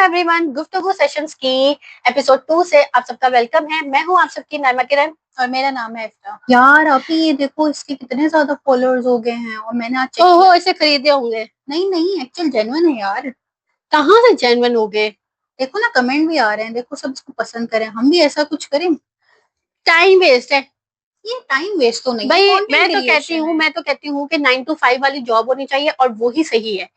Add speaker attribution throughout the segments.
Speaker 1: Everyone, गुफ्तगू sessions की episode 2 से आप सबका वेलकम है। मैं हूं आप सबकी नाइमा किरण और मेरा नाम है इफ्ता।
Speaker 2: यार अभी ये देखो इसके कितने ज्यादा फॉलोअर्स हो गए हैं और मैंने आज चेक
Speaker 1: ओहो,
Speaker 2: किया।
Speaker 1: इसे खरीदे होंगे।
Speaker 2: नहीं एक्चुअल जेन्युइन है यार।
Speaker 1: कहाँ से जेन्युइन हो गए?
Speaker 2: देखो ना कमेंट भी आ रहे हैं, देखो सब इसको पसंद करें, हम भी ऐसा कुछ करें।
Speaker 1: टाइम वेस्ट है
Speaker 2: ये टाइम वेस्ट तो नहीं है,
Speaker 1: भाई।
Speaker 2: कंटेंट क्रिएशन है।
Speaker 1: मैं तो कहती हूँ कि 9 to 5 वाली जॉब होनी चाहिए और वो ही सही है।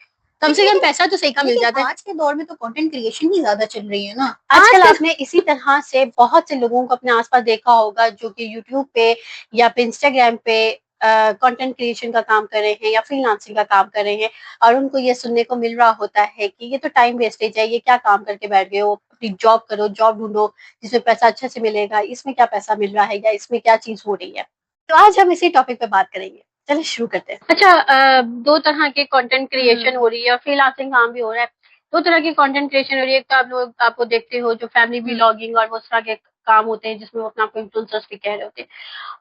Speaker 1: कम से कम पैसा तो सही का मिल जाता है।
Speaker 2: आज के दौर में तो कंटेंट क्रिएशन ही ज्यादा चल रही है ना।
Speaker 1: आजकल आपने इसी तरह से बहुत से लोगों को अपने आसपास देखा होगा जो कि यूट्यूब पे या फिर इंस्टाग्राम पे कंटेंट क्रिएशन का काम कर रहे हैं या फ्रीलांसिंग का काम कर रहे हैं, और उनको ये सुनने को मिल रहा होता है कि ये तो टाइम वेस्टेज है, ये क्या काम करके बैठ गए हो, अपनी जॉब करो, जॉब ढूंढो जिसमें पैसा अच्छे से मिलेगा, इसमें क्या पैसा मिल रहा है या इसमें क्या चीज हो रही है। तो आज हम इसी टॉपिक पे बात करेंगे। चलिए शुरू करते हैं। अच्छा, दो तरह के कंटेंट क्रिएशन हो रही है और फ्रीलांसिंग काम भी हो रहा है। दो तरह की कंटेंट क्रिएशन हो रही है। एक तो आप लोग आपको देखते हो जो फैमिली व्लॉगिंग और वो तरह के काम होते हैं जिसमें वो अपने आप को इन्फ्लुएंसर्स भी कह रहे होते हैं,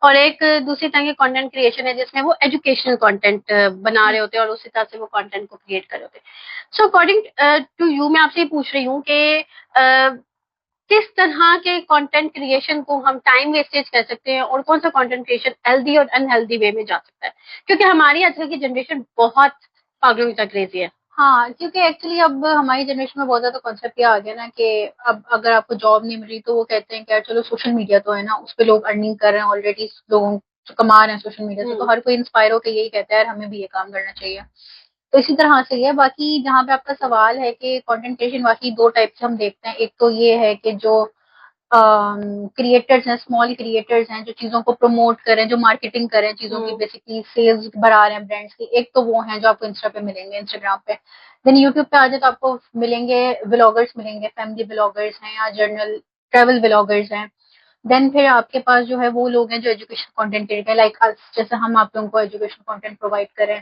Speaker 1: और एक दूसरी तरह की कंटेंट क्रिएशन है जिसमें वो एजुकेशनल कंटेंट बना रहे होते हैं और उसी तरह से वो कंटेंट को क्रिएट कर रहे होते हैं। सो अकॉर्डिंग टू यू, मैं आपसे ये पूछ रही हूँ कि किस तरह के कंटेंट क्रिएशन को हम टाइम वेस्टेज कह सकते हैं और कौन सा कंटेंट क्रिएशन हेल्दी और अनहेल्दी वे में जा सकता है, क्योंकि हमारी आजकल की जनरेशन बहुत पागलों की तरह क्रेजी है।
Speaker 2: हाँ, क्योंकि एक्चुअली अब हमारी जनरेशन में बहुत ज्यादा कॉन्सेप्ट ये आ गया ना कि अब अगर आपको जॉब नहीं मिल रही तो वो कहते हैं कि यार चलो सोशल मीडिया तो है ना, उस पर लोग अर्निंग कर रहे हैं ऑलरेडी, लोगों कमा रहे हैं सोशल मीडिया से, तो हर कोई इंस्पायर होकर यही कहता है यार हमें भी ये काम करना चाहिए। तो इसी तरह से है। बाकी जहाँ पे आपका सवाल है कि कंटेंट क्रिएशन बाकी दो टाइप से हम देखते हैं, एक तो ये है कि जो क्रिएटर्स हैं, स्मॉल क्रिएटर्स हैं जो चीजों को प्रमोट करें, जो मार्केटिंग करें चीजों की, बेसिकली सेल्स बढ़ा रहे हैं ब्रांड्स की। एक तो वो हैं जो आपको इंस्टा पे मिलेंगे, इंस्टाग्राम पे। देन यूट्यूब पे आ जाए तो आपको मिलेंगे व्लॉगर्स, मिलेंगे फैमिली व्लॉगर्स हैं या जर्नल ट्रेवल व्लॉगर्स हैं। देन फिर आपके पास जो है वो लोग हैं जो एजुकेशन कंटेंट क्रिएटर हैं, लाइक जैसे हम आप लोगों को एजुकेशन कंटेंट प्रोवाइड करें।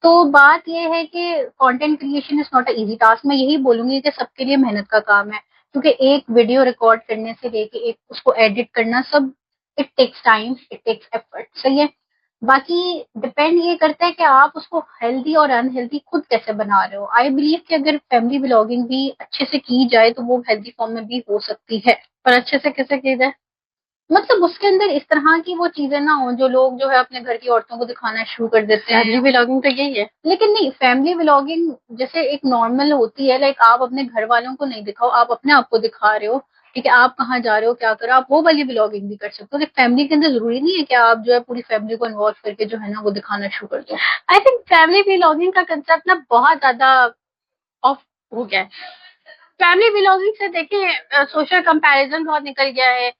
Speaker 2: तो बात ये है कि content creation is not a easy task. मैं यही बोलूंगी कि सबके लिए मेहनत का काम है, क्योंकि एक वीडियो रिकॉर्ड करने से लेके एक उसको एडिट करना सब, it takes time, it takes effort, सही है। बाकी डिपेंड ये करता है कि आप उसको हेल्दी और अनहेल्दी खुद कैसे बना रहे हो। आई बिलीव कि अगर फैमिली ब्लॉगिंग भी अच्छे से की जाए तो वो हेल्दी फॉर्म में भी हो सकती है।
Speaker 1: पर अच्छे से कैसे की जाए?
Speaker 2: मतलब उसके अंदर इस तरह की वो चीजें ना हो जो लोग जो है अपने घर की औरतों को दिखाना शुरू कर देते हैं।
Speaker 1: फैमिली व्लॉगिंग तो यही है।
Speaker 2: लेकिन नहीं, फैमिली व्लॉगिंग जैसे एक नॉर्मल होती है, लाइक आप अपने घर वालों को नहीं दिखाओ, आप अपने आप को दिखा रहे हो, ठीक है, आप कहाँ जा रहे हो, क्या कर रहे हो, आप वो वाली व्लॉगिंग भी कर सकते हो। फैमिली के अंदर जरूरी नहीं है कि आप जो है पूरी फैमिली को इन्वॉल्व करके जो है ना वो दिखाना शुरू कर दो।
Speaker 1: आई थिंक फैमिली व्लॉगिंग का कंसेप्ट ना बहुत ज्यादा ऑफ हो गया है। फैमिली व्लॉगिंग से देखिए सोशल कंपैरिजन बहुत निकल गया है।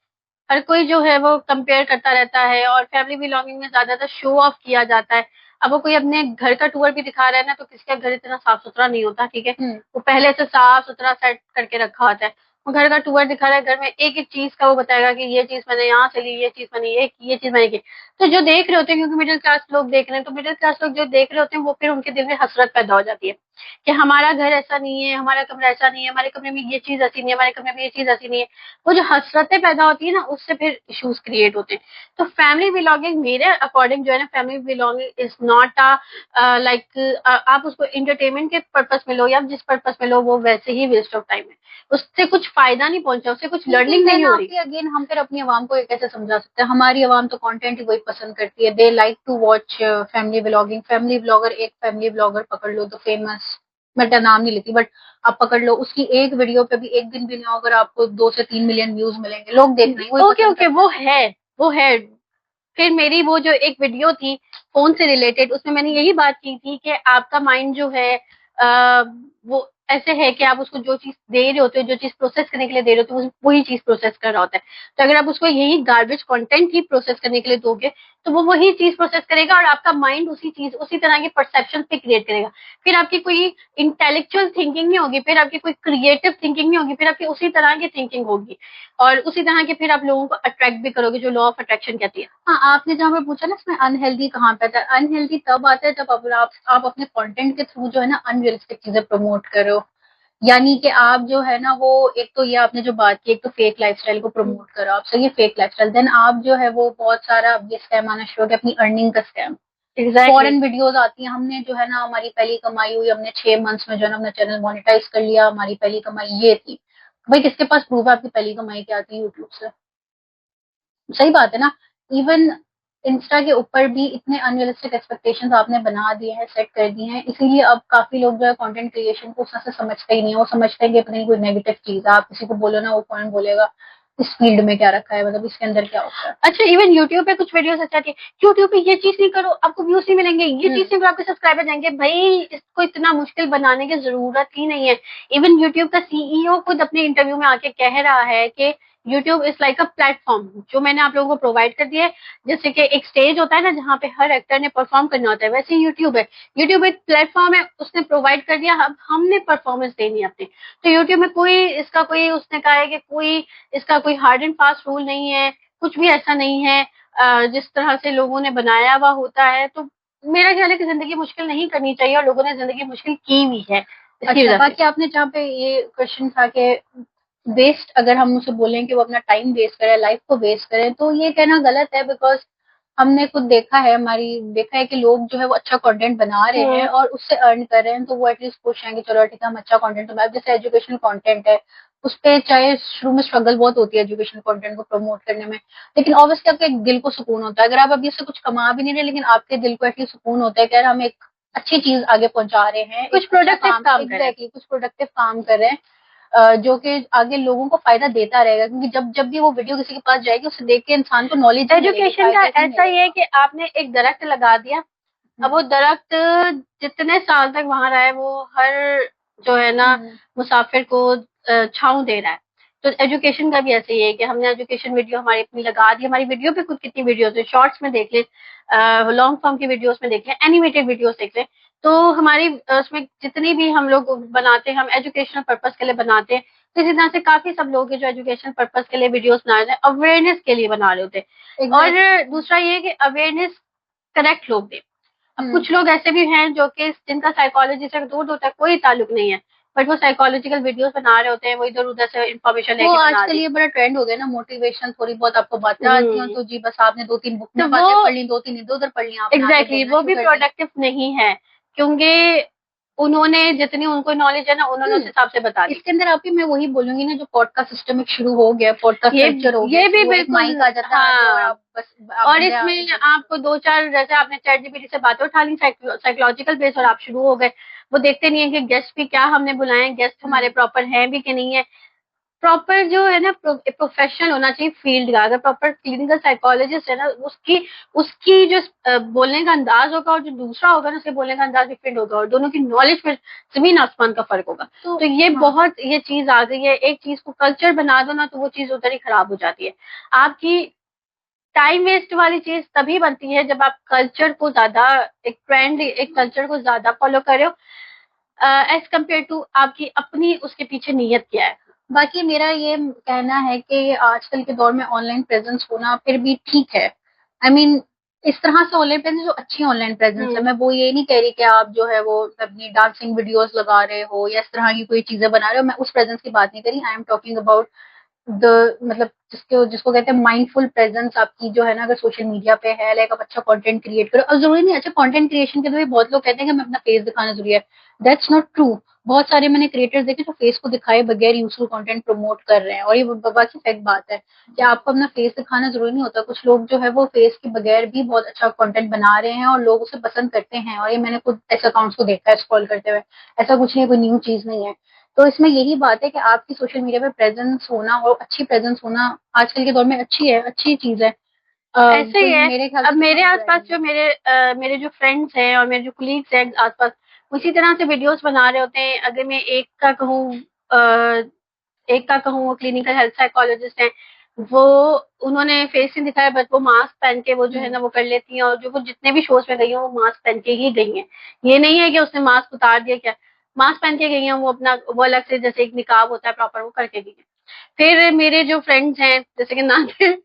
Speaker 1: हर कोई जो है वो कंपेयर करता रहता है और फैमिली बिलोंगिंग में ज्यादातर शो ऑफ किया जाता है। अब वो कोई अपने घर का टूर भी दिखा रहा है ना, तो किसी का घर इतना साफ सुथरा नहीं होता, ठीक है, वो पहले से साफ सुथरा सेट करके रखा होता है। वो घर का टूर दिखा रहा है, घर में एक एक चीज का वो बताएगा कि ये चीज मैंने यहाँ से ली, ये चीज मैंने ये चीज मैंने की। तो जो देख रहे होते हैं, क्योंकि मिडिल क्लास लोग देख रहे हैं, तो मिडिल क्लास लोग जो देख रहे होते हैं वो फिर उनके दिल में हसरत पैदा हो जाती है कि हमारा घर ऐसा नहीं है, हमारा कमरा ऐसा नहीं है, हमारे कमरे में ये चीज ऐसी नहीं है, हमारे कमरे में ये चीज ऐसी नहीं है। वो जो हसरतें पैदा होती है ना, उससे फिर इश्यूज क्रिएट होते हैं। तो फैमिली बिलोंगिंग मेरे अकॉर्डिंग जो है ना, family belonging is not a like आप उसको एंटरटेनमेंट के पर्पस में लो या जिस पर्पस में लो, वो वैसे ही वेस्ट ऑफ टाइम है। उससे कुछ फायदा नहीं पहुंचा, उससे कुछ लर्निंग नहीं हो रही।
Speaker 2: अगेन हम फिर अपनी आवाम को ये कैसे समझा सकते हैं? हमारी आवाम तो कंटेंट ही वही पसंद करती है, they like to watch family vlogging. Family vlogger, एक फैमिली व्लॉगर पकड़ लो तो फेमस, मैं नाम नहीं लेती, बट आप पकड़ लो, उसकी एक वीडियो पे भी एक दिन भी नहीं हो, अगर आपको 2 से 3 मिलियन व्यूज मिलेंगे, लोग देख रहे हैं।
Speaker 1: ओके ओके, वो है। फिर मेरी वो जो एक वीडियो थी फोन से रिलेटेड, उसमें मैंने यही बात की थी कि आपका माइंड जो है वो ऐसे है कि आप उसको जो चीज दे रहे होते हो, जो चीज प्रोसेस करने के लिए दे रहे होते हो, वही चीज प्रोसेस कर रहा होता है। तो अगर आप उसको यही गार्बेज कंटेंट ही प्रोसेस करने के लिए दोगे, तो वो वही चीज प्रोसेस करेगा और आपका माइंड उसी तरह के परसेप्शन पे क्रिएट करेगा। फिर आपकी कोई इंटेलेक्चुअल थिंकिंग नहीं होगी, फिर आपकी कोई क्रिएटिव थिंकिंग नहीं होगी, फिर आपकी उसी तरह की थिंकिंग होगी और उसी तरह के फिर आप लोगों को अट्रैक्ट भी करोगे, जो लॉ ऑफ अट्रैक्शन कहती है।
Speaker 2: हाँ, आपने जहाँ पे पूछा ना इसमें अनहेल्दी कहाँ पे आता है, अनहेल्दी तब आता है जब आप अपने कंटेंट के थ्रू जो है ना अनरियलिस्टिक चीजें प्रमोट करो। यानी कि आप जो है ना वो, एक तो ये आपने जो बात की, एक तो फेक लाइफस्टाइल को प्रमोट करो आप, सही है, फेक लाइफस्टाइल। देन आप जो है वो बहुत सारा अब ये स्कैम आना शुरू हो गया, अपनी अर्निंग का स्कैम। फॉरेन वीडियोस आती हैं, हमने जो है ना हमारी पहली कमाई हुई, हमने 6 मंथ्स में जो है ना अपना चैनल मोनेटाइज कर लिया, हमारी पहली कमाई ये थी। भाई किसके पास प्रूफ है आपकी पहली कमाई क्या थी यूट्यूब से? सही बात है ना। इवन इंस्टा के ऊपर भी इतने अनरियलिस्टिक एक्सपेक्टेशंस आपने बना दिए हैं, सेट कर दिए हैं, इसीलिए अब काफी लोग जो है कंटेंट क्रिएशन को उस तरह से समझते ही नहीं है। वो समझते हैं कि अपनी कोई नेगेटिव चीज है, आप किसी को बोलो ना वो कौन बोलेगा इस फील्ड में क्या रखा है, मतलब इसके अंदर क्या होता है।
Speaker 1: अच्छा, इवन यूट्यूब पे कुछ वीडियोस अच्छा आती है, यूट्यूब पे ये चीज नहीं करो आपको व्यूज नहीं मिलेंगे, ये चीज नहीं करो आपके सब्सक्राइबर जाएंगे। भाई इसको इतना मुश्किल बनाने की जरूरत ही नहीं है। इवन यूट्यूब का सीईओ खुद अपने इंटरव्यू में आके कह रहा है कि YouTube is like a platform जो मैंने आप लोगों को प्रोवाइड कर दिया है। जैसे कि एक स्टेज होता है ना जहाँ पे हर एक्टर ने परफॉर्म करना होता है, वैसे यूट्यूब है। यूट्यूब एक प्लेटफॉर्म है, उसने प्रोवाइड कर दिया, अब हमने परफॉर्मेंस देनी है अपनी। तो यूट्यूब में कोई इसका कोई उसने कहा है कि कोई इसका कोई हार्ड एंड फास्ट रूल नहीं है, कुछ भी ऐसा नहीं है। जिस तरह से लोगों ने बनाया हुआ होता है, तो मेरा ख्याल है कि जिंदगी मुश्किल नहीं करनी चाहिए, और लोगों ने जिंदगी मुश्किल की भी है।
Speaker 2: अच्छा, बाकी आपने जहाँ पे ये क्वेश्चन था कि वेस्ट अगर हम उसे बोलें कि वो अपना टाइम वेस्ट करे, लाइफ को वेस्ट करें, तो ये कहना गलत है। बिकॉज हमने खुद देखा है, देखा है कि लोग जो है वो अच्छा कंटेंट बना रहे हैं और उससे अर्न कर रहे हैं, तो वो एटलीस्ट खुश हैं कि चलो ठीक है हम अच्छा कंटेंट बनाए। जैसे एजुकेशनल कंटेंट है, उस पर चाहे शुरू में स्ट्रगल बहुत होती है एजुकेशनल कंटेंट को प्रमोट करने में, लेकिन ऑब्वियसली आपके दिल को सुकून होता है। अगर आप अभी से कुछ कमा भी नहीं रहे, लेकिन आपके दिल को एटलीस्ट सुकून होता है कि यार हम एक अच्छी चीज आगे पहुंचा रहे हैं,
Speaker 1: कुछ प्रोडक्टिव काम
Speaker 2: एग्जैक्टली कुछ प्रोडक्टिव काम कर रहे हैं, जो कि आगे लोगों को फायदा देता रहेगा। क्योंकि जब जब भी वो वीडियो किसी के पास जाएगी, उसे देख के इंसान को नॉलेज
Speaker 1: एजुकेशन का ऐसा ही है कि आपने एक दरख्त लगा दिया, अब वो दरख्त जितने साल तक वहां रहा है, वो हर जो है ना मुसाफिर को छांव दे रहा है। तो एजुकेशन का भी ऐसे ही है कि हमने एजुकेशन वीडियो हमारी अपनी लगा दी। हमारी वीडियो पे खुद कितनी वीडियोस है, शॉर्ट्स में देख ले, लॉन्ग फॉर्म की वीडियोस में देख ले, एनिमेटेड वीडियोस देख ले। तो हमारी उसमें जितनी भी हम लोग बनाते हैं, हम एजुकेशनल पर्पज के लिए बनाते हैं। तो इसी तरह से काफी सब लोग हैं जो एजुकेशन पर्पज के लिए वीडियोस बना रहे हैं, अवेयरनेस के लिए बना रहे होते हैं। और दूसरा ये कि अवेयरनेस करेक्ट लोग दें। अब कुछ लोग ऐसे भी हैं जो कि जिनका साइकोलॉजी से दूर होता है, कोई ताल्लुक नहीं है, बट वो साइकोलॉजिकल वीडियोस बना रहे होते हैं, वो इधर उधर से इंफॉर्मेशन लेके बना रहे हैं। आजकल
Speaker 2: ये बड़ा ट्रेंड हो गया ना, मोटिवेशन थोड़ी बहुत आपको बातें आती हैं, तो जी बस आपने 2-3 बुक में बातें पढ़ ली, 2-3 इधर उधर पढ़ ली, आपने
Speaker 1: एग्जैक्टली वो भी प्रोडक्टिव नहीं है, क्योंकि उन्होंने जितनी उनको नॉलेज है ना, उन्होंने उस हिसाब से बता दी।
Speaker 2: इसके अंदर आप ही मैं वही बोलूंगी ना, जो पॉडकास्ट सिस्टम एक शुरू हो गया, पॉडकास्ट कल्चर हो गया,
Speaker 1: ये भी बिल्कुल
Speaker 2: माइक आ जाता है और आप बस
Speaker 1: और इसमें आपको 2-4 जैसे आपने चैट जीपीटी से बातें उठा ली साइकोलॉजिकल बेस, और आप शुरू हो गए। वो देखते नहीं है कि गेस्ट भी क्या हमने बुलाए हैं, गेस्ट हमारे प्रॉपर हैं भी कि नहीं है। प्रॉपर जो है ना प्रोफेशनल होना चाहिए फील्ड का। अगर प्रॉपर क्लिनिकल साइकोलॉजिस्ट है ना, उसकी उसकी जो बोलने का अंदाज होगा, और जो दूसरा होगा ना उसके बोलने का अंदाज डिफरेंट होगा, और दोनों की नॉलेज में जमीन आसमान का फर्क होगा। तो ये बहुत ये चीज आ गई है। एक चीज को कल्चर बना दो ना, तो वो चीज उधर ही खराब हो जाती है। आपकी टाइम वेस्ट वाली चीज तभी बनती है जब आप कल्चर को ज्यादा, एक ट्रेंड, एक कल्चर को ज्यादा फॉलो कर रहे हो एज कम्पेयर टू आपकी अपनी उसके पीछे नीयत क्या है।
Speaker 2: बाकी मेरा ये कहना है कि आजकल के दौर में ऑनलाइन प्रेजेंस होना फिर भी ठीक है। आई मीन इस तरह से ऑनलाइन प्रेजेंस जो अच्छी ऑनलाइन प्रेजेंस है, मैं वो ये नहीं कह रही कि आप जो है वो अपनी डांसिंग वीडियोस लगा रहे हो या इस तरह की कोई चीजें बना रहे हो, मैं उस प्रेजेंस की बात नहीं करी। आई एम टॉकिंग अबाउट मतलब जिसको कहते हैं माइंडफुल प्रेजेंस आपकी जो है ना, अगर सोशल मीडिया पे है, लाइक आप अच्छा कंटेंट क्रिएट करो। और जरूरी नहीं, अच्छा कंटेंट क्रिएशन के लिए बहुत लोग कहते हैं कि हमें अपना फेस दिखाना जरूरी है। That's not true. बहुत सारे मैंने क्रिएटर्स देखे जो फेस को दिखाए बगैर यूजफुल कंटेंट प्रमोट कर रहे हैं, और ये बाकी फैक्ट बात है कि आपको अपना फेस दिखाना जरूरी नहीं होता। कुछ लोग जो है वो फेस के बगैर भी बहुत अच्छा कंटेंट बना रहे हैं और लोग उसे पसंद करते हैं, और ये मैंने खुद ऐसे अकाउंट्स को देखा है स्क्रॉल करते हुए। ऐसा कुछ नहीं, कोई न्यू चीज नहीं है। तो इसमें यही बात है कि आपकी सोशल मीडिया पे प्रेजेंस होना और अच्छी प्रेजेंस होना आजकल के दौर में अच्छी चीज है।
Speaker 1: ऐसे ही है। मेरे ख्याल अब मेरे आसपास जो मेरे जो फ्रेंड्स हैं और मेरे जो कुलीग्स हैं आसपास, उसी तरह से वीडियोस बना रहे होते हैं। अगर मैं एक का कहूँ वो क्लिनिकल हेल्थ साइकोलॉजिस्ट हैं, वो उन्होंने फेस नहीं दिखाया, बट वो मास्क पहन के वो जो है ना वो कर लेती हैं, और जो वो जितने भी शोज में गई हैं वो मास्क पहन के ही गई हैं। ये नहीं है कि उसने मास्क उतार दिया, क्या मास्क पहन के गई हैं वो, अपना वो अलग से जैसे एक निकाब होता है प्रॉपर वो करके गई है। फिर मेरे जो फ्रेंड्स हैं जैसे कि नादिर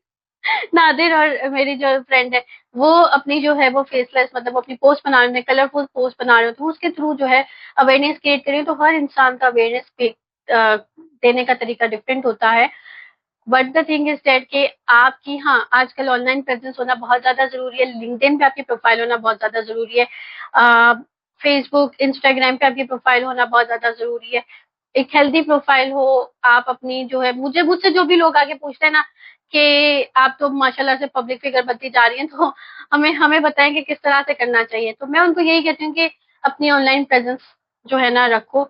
Speaker 1: नादिर और मेरी जो फ्रेंड है, वो अपनी जो है वो फेसलेस, मतलब अपनी पोस्ट बना रहे हैं, कलरफुल पोस्ट बना रहे हो, तो उसके थ्रू जो है अवेयरनेस क्रिएट करें। तो हर इंसान का अवेयरनेस देने का तरीका डिफरेंट होता है। But the thing is that कि आपकी, हाँ, आजकल ऑनलाइन प्रेजेंस होना बहुत ज्यादा जरूरी है, लिंक्डइन पे आपकी प्रोफाइल होना बहुत ज्यादा जरूरी है, फेसबुक इंस्टाग्राम पे आपकी प्रोफाइल होना बहुत ज्यादा जरूरी है, एक हेल्दी प्रोफाइल हो। आप अपनी जो है, मुझसे जो भी लोग आगे पूछते हैं ना कि आप तो माशाल्लाह से पब्लिक फिगर बनती जा रही हैं, तो हमें हमें बताएं कि किस तरह से करना चाहिए, तो मैं उनको यही कहती हूँ कि अपनी ऑनलाइन प्रेजेंस जो है ना रखो,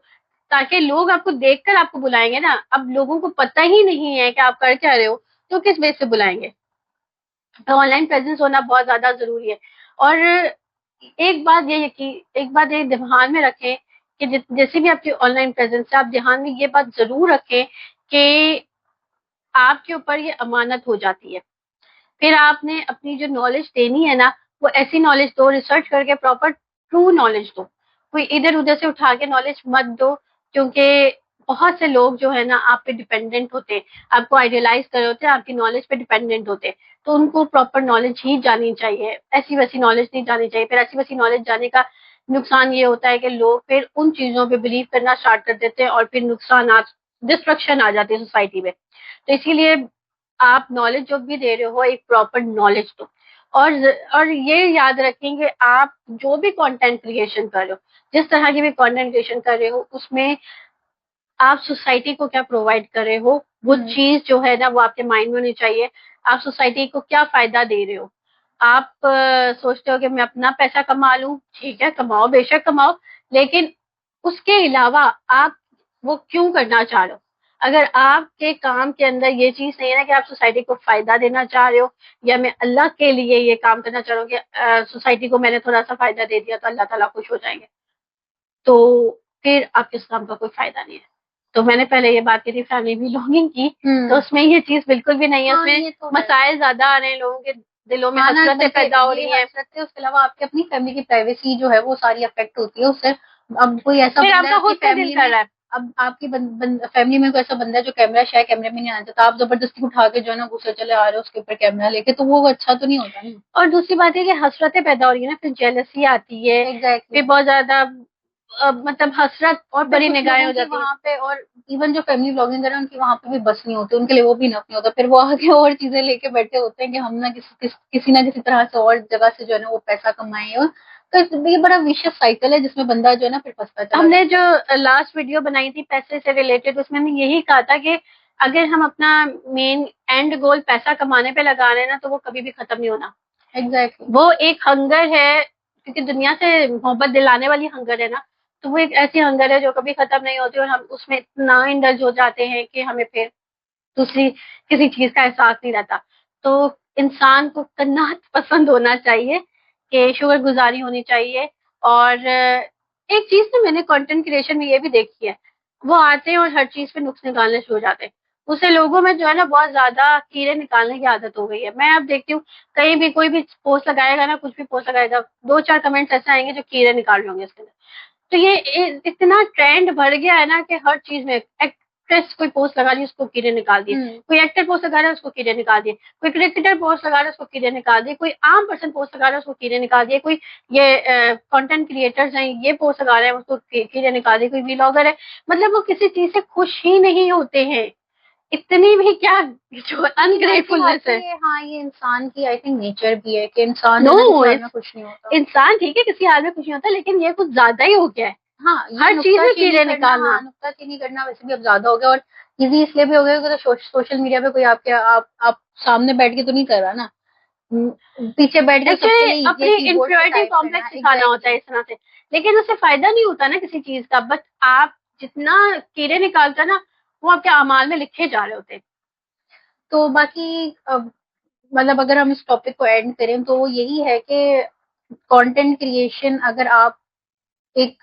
Speaker 1: ताकि लोग आपको देखकर आपको बुलाएंगे ना। अब लोगों को पता ही नहीं है कि आप कर क्या रहे हो, तो किस बेस से बुलाएंगे। तो ऑनलाइन प्रेजेंस होना बहुत ज्यादा जरूरी है। और एक बात ये ध्यान में रखें कि जैसे भी आपकी ऑनलाइन प्रेजेंस है, आप ध्यान में ये बात जरूर रखें कि आपके ऊपर ये अमानत हो जाती है। फिर आपने अपनी जो नॉलेज देनी है ना, वो ऐसी नॉलेज दो, रिसर्च करके प्रॉपर ट्रू नॉलेज दो, कोई इधर उधर से उठा के नॉलेज मत दो, क्योंकि बहुत से लोग जो है ना आप पे डिपेंडेंट होते हैं, आपको आइडियलाइज कर रहे होते हैं, आपकी नॉलेज पे डिपेंडेंट होते हैं, तो उनको प्रॉपर नॉलेज ही जानी चाहिए, ऐसी वैसी नॉलेज नहीं जानी चाहिए। फिर ऐसी वैसी नॉलेज जाने का नुकसान ये होता है कि लोग फिर उन चीजों पे बिलीव करना स्टार्ट कर देते हैं, और फिर नुकसान, डिस्ट्रक्शन आ जाती है सोसाइटी में। तो इसीलिए आप नॉलेज जो भी दे रहे हो एक प्रॉपर नॉलेज दो। और ये याद रखेंगे, आप जो भी कंटेंट क्रिएशन कर रहे हो, जिस तरह की भी कंटेंट क्रिएशन कर रहे हो, उसमें आप सोसाइटी को क्या प्रोवाइड कर रहे हो, वो चीज जो है ना वो आपके माइंड में होनी चाहिए। आप सोसाइटी को क्या फायदा दे रहे हो। आप सोचते हो कि मैं अपना पैसा कमा लूं, ठीक है, कमाओ, बेशक कमाओ, लेकिन उसके अलावा आप वो क्यों करना चाह रहे हो। अगर आपके काम के अंदर ये चीज नहीं है ना कि आप सोसाइटी को फायदा देना चाह रहे हो, या मैं अल्लाह के लिए ये काम करना चाह रहा हूँ कि सोसाइटी को मैंने थोड़ा सा फायदा दे दिया तो अल्लाह ताला खुश हो जाएंगे, तो फिर आपके इस काम का कोई फायदा नहीं है। तो मैंने पहले ये बात की थी फैमिली बिलोंगिंग की, तो उसमें ये चीज बिल्कुल भी नहीं है, उसमें तो मसाइल ज्यादा आ रहे हैं, लोगों के दिलों में हसरतें पैदा हो रही है।
Speaker 2: उसके अलावा आपकी अपनी फैमिली की प्राइवेसी जो है वो सारी अफेक्ट होती है उससे। अब कोई ऐसा
Speaker 1: फिर
Speaker 2: बंदा
Speaker 1: आपका
Speaker 2: है
Speaker 1: खुद का दिल कर रहा है,
Speaker 2: अब आपकी फैमिली में कोई ऐसा बंदा है जो कैमरा शायद कैमरे में नहीं आना चाहता, आप जबरदस्ती उठा के जो है ना गुस्से चले आ रहे हो उसके ऊपर कैमरा लेके, तो वो अच्छा तो नहीं होता ना।
Speaker 1: और दूसरी बात है कि हसरतें पैदा हो रही है ना, फिर जेलसी आती है, फिर बहुत ज्यादा मतलब हसरत और बड़ी निगाहें हो जाती है
Speaker 2: वहाँ पे। और इवन जो फैमिली ब्लॉगिंग कर रहे हैं उनकी वहाँ पे भी बस नहीं होती, उनके लिए वो भी इनफ नहीं होता, फिर वो आगे और चीजें लेके बैठे होते हैं कि हम ना किसी ना किसी तरह से और जगह से जो है ना वो पैसा कमाए। और तो ये बड़ा विशियस साइकिल है जिसमें बंदा जो है ना फिर फंसता चला।
Speaker 1: हमने जो लास्ट वीडियो बनाई थी पैसे से रिलेटेड, उसमें हमने यही कहा था कि अगर हम अपना मेन एंड गोल पैसा कमाने पे लगा रहे हैं ना, तो वो कभी भी खत्म नहीं होना।
Speaker 2: एग्जैक्टली
Speaker 1: वो एक हंगर है, क्योंकि दुनिया से मोहब्बत दिलाने वाली हंगर है ना, तो वो एक ऐसी हंगर है जो कभी खत्म नहीं होती, और हम उसमें इतना इंडल्ज हो जाते हैं कि हमें फिर दूसरी किसी चीज का एहसास नहीं रहता। तो इंसान को कन्नात पसंद होना चाहिए, कि शुक्र गुजारी होनी चाहिए। और एक चीज ना मैंने कंटेंट क्रिएशन में ये भी देखी है, वो आते हैं और हर चीज पे नुक्स निकालने शुरू हो जाते हैं, उससे लोगों में जो है ना बहुत ज्यादा कीड़े निकालने की आदत हो गई है। मैं अब देखती हूँ कहीं भी कोई भी पोस्ट लगाएगा ना, कुछ भी पोस्ट लगाएगा, दो चार कमेंट्स ऐसे आएंगे जो कीड़े निकाल रहे होंगे इसके अंदर। तो ये इतना ट्रेंड बढ़ गया है ना कि हर चीज में एक्ट्रेस कोई पोस्ट लगा दी उसको कीड़े निकाल दिए, कोई एक्टर पोस्ट लगा रहा है उसको कीड़े निकाल दिए, कोई क्रिकेटर पोस्ट लगा रहा है उसको कीड़े निकाल दिए, कोई आम पर्सन पोस्ट लगा रहा है उसको कीड़े निकाल दिए, कोई ये कंटेंट क्रिएटर्स हैं ये पोस्ट लगा रहे हैं उसको कीड़े निकाल दिए, कोई व्लॉगर है, मतलब वो किसी चीज से खुश ही नहीं होते हैं। इतनी भी क्या जो अनग्रेटफुलनेस है।
Speaker 2: हाँ ये इंसान की आई थिंक नेचर भी है कि इंसान
Speaker 1: नो,
Speaker 2: में कुछ नहीं होता।
Speaker 1: इंसान ठीक है किसी हाल में कुछ नहीं होता, लेकिन ये कुछ ज्यादा ही हो गया है।
Speaker 2: हाँ
Speaker 1: हर चीज में कीड़े निकालना।
Speaker 2: हाँ, नुक्ताचीनी करना वैसे भी अब ज्यादा हो गया। और इजी इसलिए भी हो गया क्योंकि तो सोशल मीडिया पे कोई आपके आप सामने बैठ के तो नहीं कर रहा ना, पीछे बैठ के
Speaker 1: एक्चुअली अपनी इंफीरियरिटी कॉम्प्लेक्स दिखाना होता है इस तरह से, लेकिन उससे फायदा नहीं होता ना किसी चीज का, बट आप जितना कीड़े निकालते ना वो आपके अमाल में लिखे जा रहे होते।
Speaker 2: तो बाकी मतलब अगर हम इस टॉपिक को एंड करें तो वो यही है कि कंटेंट क्रिएशन अगर आप एक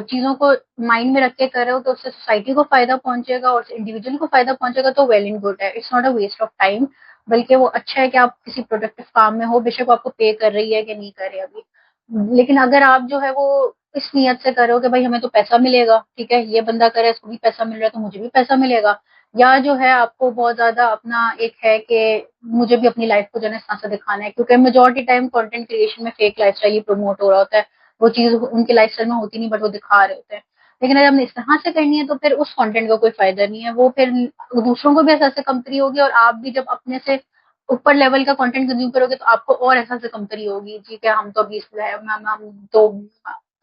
Speaker 2: चीजों को माइंड में रख के कर रहे हो तो उससे सोसाइटी को फायदा पहुंचेगा और इंडिविजुअल को फायदा पहुंचेगा, तो वेल एंड गुड है, it's not a waste of time, बल्कि वो अच्छा है कि आप किसी प्रोडक्टिव काम में हो, बेशक वो आपको पे कर रही है कि नहीं कर रही अभी। लेकिन अगर आप जो है वो इस नियत से करो कि भाई हमें तो पैसा मिलेगा, ठीक है, ये बंदा करे इसको भी पैसा मिल रहा है तो मुझे भी पैसा मिलेगा, या जो है आपको बहुत ज्यादा अपना एक है कि मुझे भी अपनी लाइफ को जो है इस तरह से दिखाना है, क्योंकि मेजोरिटी टाइम कंटेंट क्रिएशन में फेक लाइफस्टाइल ही प्रमोट हो रहा होता है, वो चीज उनके लाइफस्टाइल में होती नहीं बट वो दिखा रहे होते हैं। लेकिन अगर हमने इस तरह से करनी है तो फिर उस कंटेंट का कोई फायदा नहीं है, वो फिर दूसरों को भी एहसास कमतरी होगी, और आप भी जब अपने से ऊपर लेवल का कंटेंट कंज्यूम करोगे तो आपको और एहसास कमतरी होगी, ठीक है हम तो अभी हम तो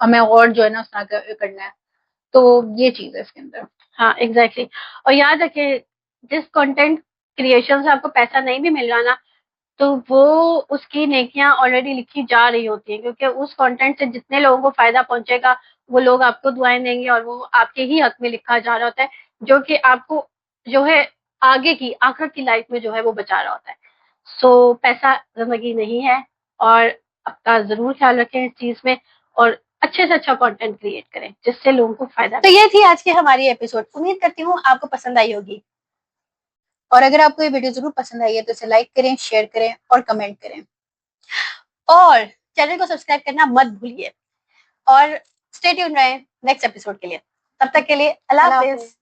Speaker 2: हमें और जो है ना उतना करना है। तो ये चीज है इसके अंदर।
Speaker 1: हाँ एग्जैक्टली। और याद रखिए, जिस कंटेंट क्रिएशन से आपको पैसा नहीं भी मिल रहा ना, तो वो उसकी नेकियां ऑलरेडी लिखी जा रही होती हैं, क्योंकि उस कंटेंट से जितने लोगों को फायदा पहुंचेगा वो लोग आपको दुआएं देंगे, और वो आपके ही हक में लिखा जा रहा होता है, जो कि आपको जो है आगे की आखिरत की लाइफ में जो है वो बचा रहा होता है। सो पैसा जिंदगी नहीं है, और आपका जरूर ख्याल रखें इस चीज में, और अच्छे से अच्छा कंटेंट क्रिएट करें जिससे लोगों को फायदा। तो ये थी आज की हमारी एपिसोड, उम्मीद करती हूँ आपको पसंद आई होगी। और अगर आपको ये वीडियो जरूर पसंद आई है तो इसे लाइक करें, शेयर करें और कमेंट करें, और चैनल को सब्सक्राइब करना मत भूलिए, और स्टे ट्यून रहें नेक्स्ट एपिसोड के लिए। तब तक के लिए अल्लाह हाफिज।